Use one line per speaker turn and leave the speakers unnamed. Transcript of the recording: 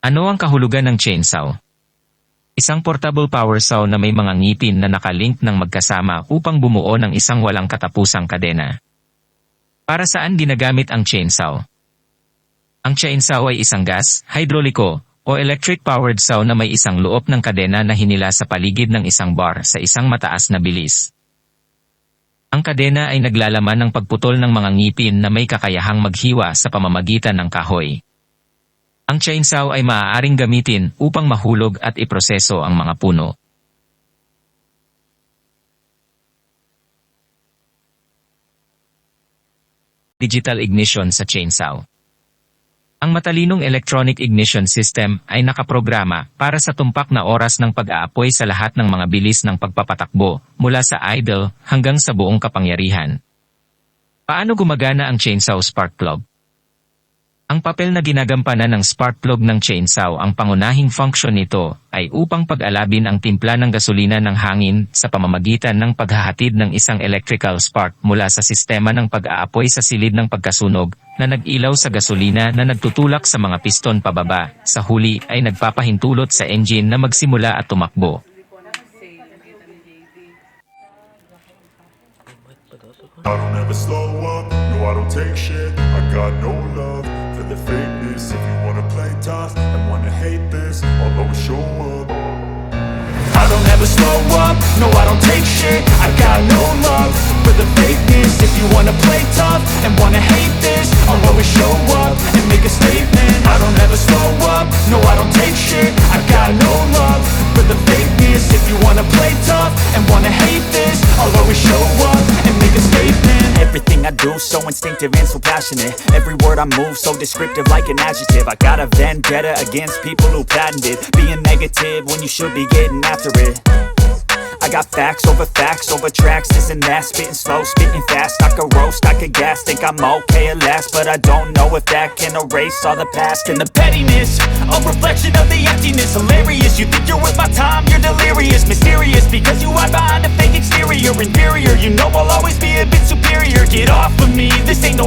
Ano ang kahulugan ng chainsaw? Isang portable power saw na may mga ngipin na nakalink ng magkasama upang bumuo ng isang walang katapusang kadena. Para saan ginagamit ang chainsaw? Ang chainsaw ay isang gas, hidroliko, o electric-powered saw na may isang loob ng kadena na hinila sa paligid ng isang bar sa isang mataas na bilis. Ang kadena ay naglalaman ng pagputol ng mga ngipin na may kakayahang maghiwa sa pamamagitan ng kahoy. Ang chainsaw ay maaaring gamitin upang mahulog at iproseso ang mga puno. Digital ignition sa chainsaw. Ang matalinong electronic ignition system ay nakaprograma para sa tumpak na oras ng pag-aapoy sa lahat ng mga bilis ng pagpapatakbo, mula sa idle hanggang sa buong kapangyarihan. Paano gumagana ang chainsaw spark plug? Ang papel na ginagampanan ng spark plug ng chainsaw, ang pangunahing function nito ay upang pag-alabin ang timpla ng gasolina ng hangin sa pamamagitan ng paghahatid ng isang electrical spark mula sa sistema ng pag-aapoy sa silid ng pagkasunog na nag-ilaw sa gasolina na nagtutulak sa mga piston pababa, sa huli ay nagpapahintulot sa engine na magsimula at tumakbo.
I don't ever slow up, no I don't take shit. I got no love for the fakeness. If you wanna play tough and wanna hate this, I'll always show up. I don't ever slow up, no I don't take shit. I got no love for the fakeness. If you wanna play tough and wanna hate this, I'll always show up and make a statement. I don't ever slow up, no I don't take shit. I got no love for the fakeness. If you wanna play tough and wanna hate this, I'll always show up and make a statement.
Everything I do so instinctive and so passionate. Every word I move so descriptive like an adjective. I got a vendetta against people who patented being negative when you should be getting after it. I got facts over tracks, this and that. Spitting slow, spitting fast. I could roast, I could gas. Think I'm okay at last, but I don't know if that can erase all the past. And the pettiness, a reflection of the emptiness. Hilarious, you think you're worth my time, you're delirious. Mysterious, because you hide behind a fake exterior. Inferior, you know I'll always be a bit superior. Get off of me, this ain't no